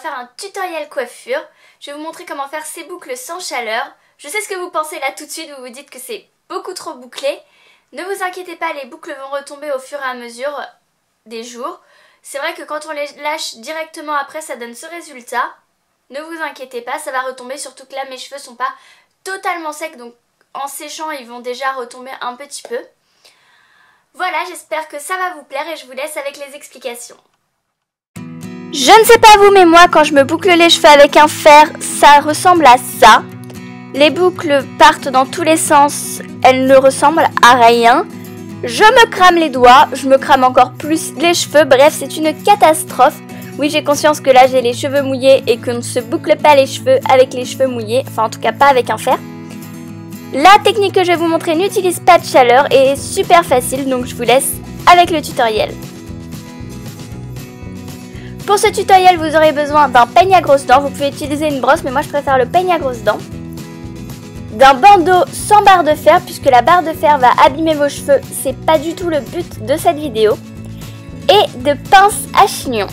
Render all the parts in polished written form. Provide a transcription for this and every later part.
faire un tutoriel coiffure. Je vais vous montrer comment faire ces boucles sans chaleur. Je sais ce que vous pensez là tout de suite, vous vous dites que c'est beaucoup trop bouclé. Ne vous inquiétez pas, les boucles vont retomber au fur et à mesure des jours. C'est vrai que quand on les lâche directement après, ça donne ce résultat. Ne vous inquiétez pas, ça va retomber, surtout que là mes cheveux sont pas totalement secs, donc en séchant ils vont déjà retomber un petit peu. Voilà, j'espère que ça va vous plaire et je vous laisse avec les explications. Je ne sais pas vous, mais moi quand je me boucle les cheveux avec un fer, ça ressemble à ça. Les boucles partent dans tous les sens, elles ne ressemblent à rien. Je me crame les doigts, je me crame encore plus les cheveux, bref c'est une catastrophe. Oui, j'ai conscience que là j'ai les cheveux mouillés et qu'on ne se boucle pas les cheveux avec les cheveux mouillés, enfin en tout cas pas avec un fer. La technique que je vais vous montrer n'utilise pas de chaleur et est super facile, donc je vous laisse avec le tutoriel. Pour ce tutoriel, vous aurez besoin d'un peigne à grosses dents, vous pouvez utiliser une brosse, mais moi je préfère le peigne à grosses dents. D'un bandeau sans barre de fer, puisque la barre de fer va abîmer vos cheveux, c'est pas du tout le but de cette vidéo. Et de pince à chignon.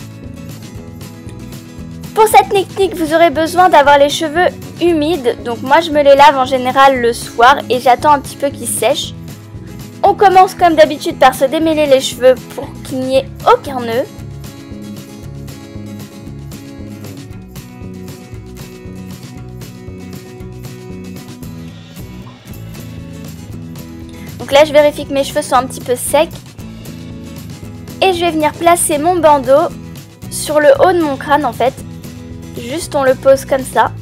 Pour cette technique, vous aurez besoin d'avoir les cheveux humides, donc moi je me les lave en général le soir et j'attends un petit peu qu'ils sèchent. On commence comme d'habitude par se démêler les cheveux pour qu'il n'y ait aucun nœud. Donc là je vérifie que mes cheveux sont un petit peu secs. Et je vais venir placer mon bandeau sur le haut de mon crâne en fait. Juste on le pose comme ça.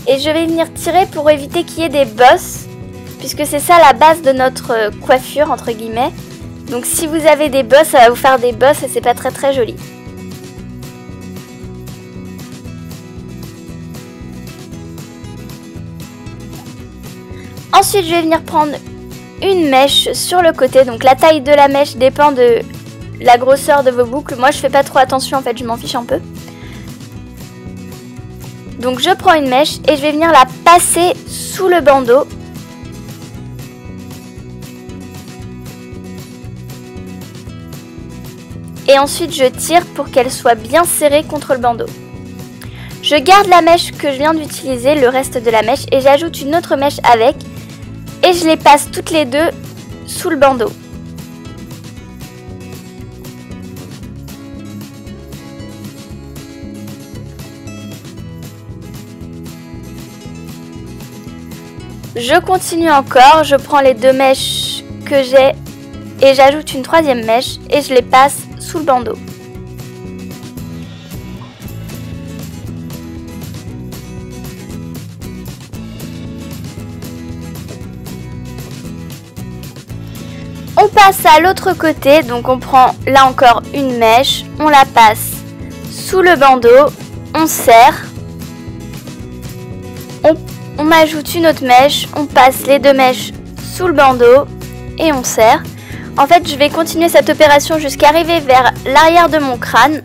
Et je vais venir tirer pour éviter qu'il y ait des bosses. Puisque c'est ça la base de notre coiffure entre guillemets. Donc si vous avez des bosses, ça va vous faire des bosses et c'est pas très joli. Ensuite je vais venir prendre une mèche sur le côté, donc la taille de la mèche dépend de la grosseur de vos boucles. Moi je fais pas trop attention en fait, je m'en fiche un peu. Donc je prends une mèche et je vais venir la passer sous le bandeau. Et ensuite je tire pour qu'elle soit bien serrée contre le bandeau. Je garde la mèche que je viens d'utiliser, le reste de la mèche, et j'ajoute une autre mèche avec. Et je les passe toutes les deux sous le bandeau. Je continue encore, je prends les deux mèches que j'ai et j'ajoute une troisième mèche et je les passe sous le bandeau. On passe à l'autre côté, donc on prend là encore une mèche, on la passe sous le bandeau, on serre, on ajoute une autre mèche, on passe les deux mèches sous le bandeau et on serre. En fait, je vais continuer cette opération jusqu'à arriver vers l'arrière de mon crâne.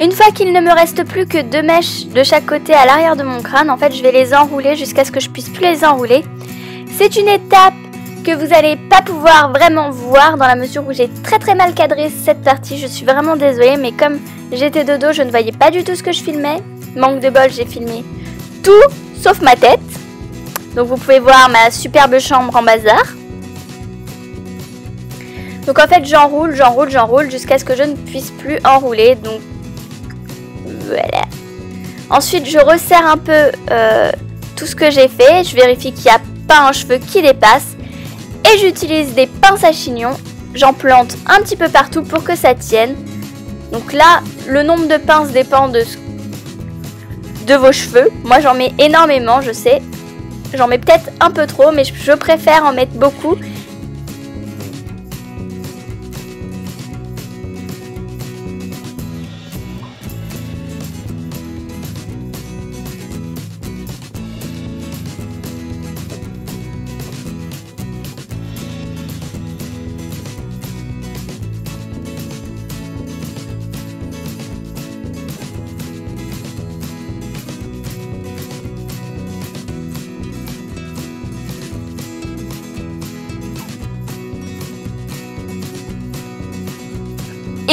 Une fois qu'il ne me reste plus que deux mèches de chaque côté à l'arrière de mon crâne, en fait je vais les enrouler jusqu'à ce que je puisse plus les enrouler. C'est une étape que vous n'allez pas pouvoir vraiment voir dans la mesure où j'ai très mal cadré cette partie. Je suis vraiment désolée, mais comme j'étais de dos, je ne voyais pas du tout ce que je filmais. Manque de bol, j'ai filmé tout sauf ma tête. Donc vous pouvez voir ma superbe chambre en bazar. Donc en fait j'enroule jusqu'à ce que je ne puisse plus enrouler. Donc voilà. Ensuite je resserre un peu tout ce que j'ai fait. Je vérifie qu'il n'y a pas un cheveu qui dépasse. Et j'utilise des pinces à chignon. J'en plante un petit peu partout pour que ça tienne. Donc là, le nombre de pinces dépend de vos cheveux. Moi j'en mets énormément, je sais. J'en mets peut-être un peu trop, mais je préfère en mettre beaucoup.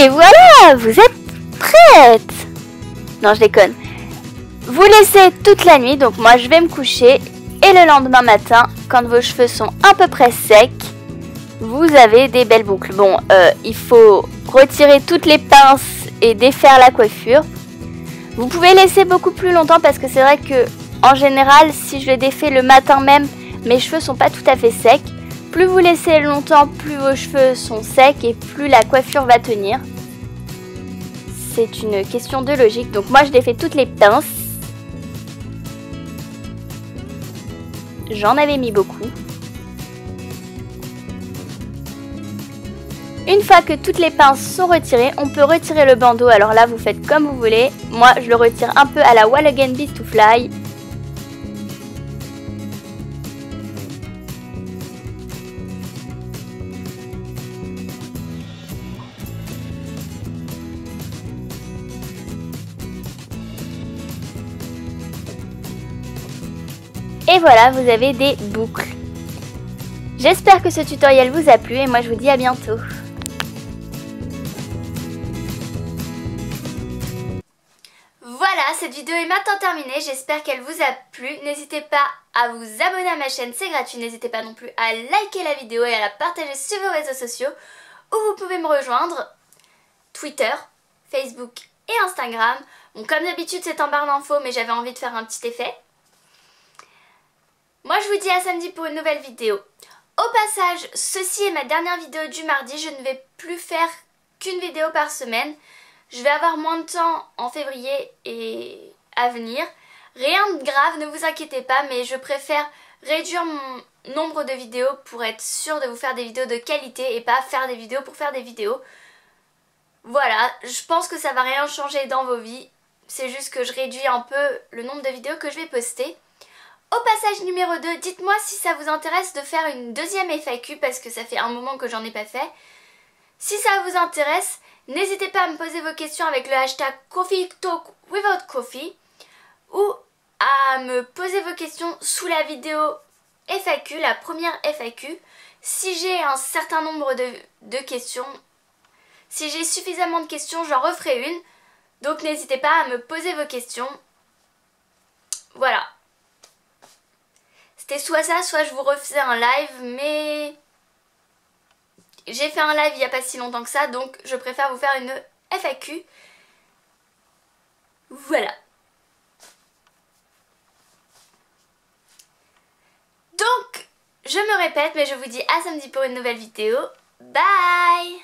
Et voilà, vous êtes prête. Non, je déconne. Vous laissez toute la nuit, donc moi je vais me coucher. Et le lendemain matin, quand vos cheveux sont à peu près secs, vous avez des belles boucles. Bon, il faut retirer toutes les pinces et défaire la coiffure. Vous pouvez laisser beaucoup plus longtemps parce que c'est vrai que en général, si je le défais le matin même, mes cheveux sont pas tout à fait secs. Plus vous laissez longtemps, plus vos cheveux sont secs et plus la coiffure va tenir. C'est une question de logique. Donc moi je défais toutes les pinces. J'en avais mis beaucoup. Une fois que toutes les pinces sont retirées, on peut retirer le bandeau. Alors là, vous faites comme vous voulez. Moi, je le retire un peu à la Wall Again Beast to Fly. Et voilà, vous avez des boucles. J'espère que ce tutoriel vous a plu et moi je vous dis à bientôt. Voilà, cette vidéo est maintenant terminée, j'espère qu'elle vous a plu. N'hésitez pas à vous abonner à ma chaîne, c'est gratuit. N'hésitez pas non plus à liker la vidéo et à la partager sur vos réseaux sociaux où vous pouvez me rejoindre. Twitter, Facebook et Instagram. Bon, comme d'habitude c'est en barre d'infos mais j'avais envie de faire un petit effet. Moi je vous dis à samedi pour une nouvelle vidéo. Au passage, ceci est ma dernière vidéo du mardi. Je ne vais plus faire qu'une vidéo par semaine. Je vais avoir moins de temps en février et à venir. Rien de grave, ne vous inquiétez pas, mais je préfère réduire mon nombre de vidéos pour être sûre de vous faire des vidéos de qualité et pas faire des vidéos pour faire des vidéos. Voilà, je pense que ça va rien changer dans vos vies. C'est juste que je réduis un peu le nombre de vidéos que je vais poster. Au passage numéro 2, dites-moi si ça vous intéresse de faire une deuxième FAQ parce que ça fait un moment que j'en ai pas fait. Si ça vous intéresse, n'hésitez pas à me poser vos questions avec le hashtag CoffeeTalkWithoutCoffee ou à me poser vos questions sous la vidéo FAQ, la première FAQ. Si j'ai un certain nombre de questions, si j'ai suffisamment de questions, j'en referai une. Donc n'hésitez pas à me poser vos questions. Voilà. C'était soit ça, soit je vous refaisais un live, mais j'ai fait un live il n'y a pas si longtemps que ça, donc je préfère vous faire une FAQ. Voilà. Donc, je me répète, mais je vous dis à samedi pour une nouvelle vidéo. Bye!